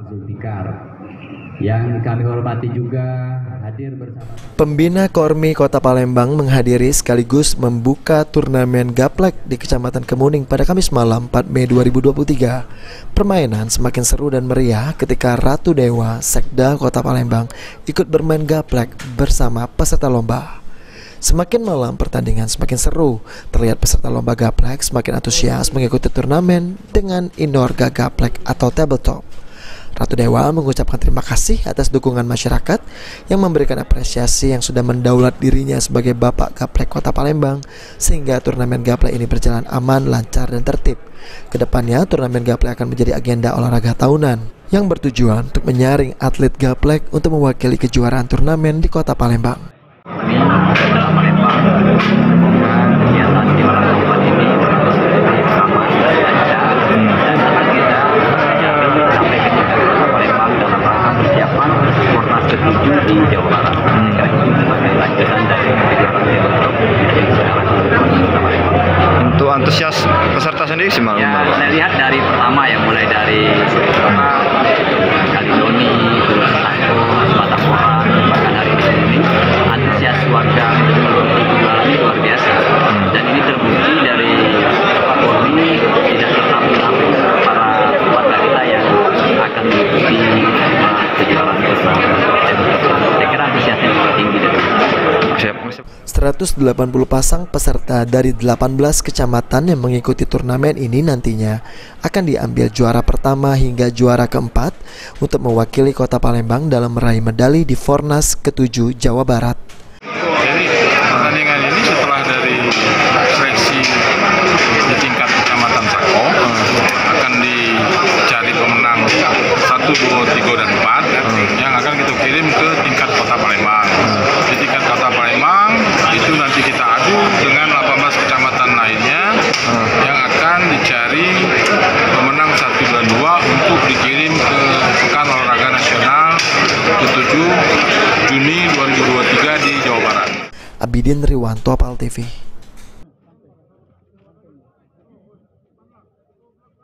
Zulfikar. Yang kami hormati juga hadir bersama Pembina Kormi Kota Palembang menghadiri sekaligus membuka turnamen gaplek di Kecamatan Kemuning pada Kamis malam 4 Mei 2023. Permainan semakin seru dan meriah ketika Ratu Dewa Sekda Kota Palembang ikut bermain gaplek bersama peserta lomba. Semakin malam pertandingan semakin seru. Terlihat peserta lomba gaplek semakin antusias mengikuti turnamen dengan indoor gaplek atau tabletop. Ratu Dewa mengucapkan terima kasih atas dukungan masyarakat yang memberikan apresiasi yang sudah mendaulat dirinya sebagai Bapak Gaplek Kota Palembang sehingga turnamen gaplek ini berjalan aman, lancar, dan tertib. Kedepannya turnamen gaplek akan menjadi agenda olahraga tahunan yang bertujuan untuk menyaring atlet gaplek untuk mewakili kejuaraan turnamen di Kota Palembang. ini adalah Palembang. Semoga kegiatan di malam tempat ini terus menjadi aman dan lancar dan kita sampai ke Kota Palembang dalam rangka persiapan Pornas ke-7 di Jawa Barat. Kira ini sebagai lanjutan dari kegiatan tabletop yang sekarang di Kota Palembang. Untuk antusias peserta sendiri sih malam. Ya, saya lihat dari pertama ya, mulai dari Kalidoni, terus Tako, Batapora, bahkan hari ini antusias warga jualan ini luar biasa. Dan ini terbukti dari Kormi tidak tertampil para warga kita yang akan mengikuti kejuaraan bersama. Saya kira antusiasnya cukup tinggi dari 180 pasang peserta dari 18 kecamatan yang mengikuti turnamen ini nantinya akan diambil juara pertama hingga juara keempat untuk mewakili Kota Palembang dalam meraih medali di Fornas ke-7 Jawa Barat. Jadi pertandingan ini setelah dari seleksi di tingkat kecamatan Sako akan dicari pemenang 1, 2, 3, dan 4 yang akan kita kirim ke tingkat Kota Palembang. Di tingkat Kota Palembang itu nanti kita adu dengan 18 kecamatan lainnya yang akan dicari pemenang 1 dan 2 untuk dikirim ke Pekan Olahraga Nasional ke-7 Juni 2023 di Jawa Barat. Abidin Riwanto, Apal TV.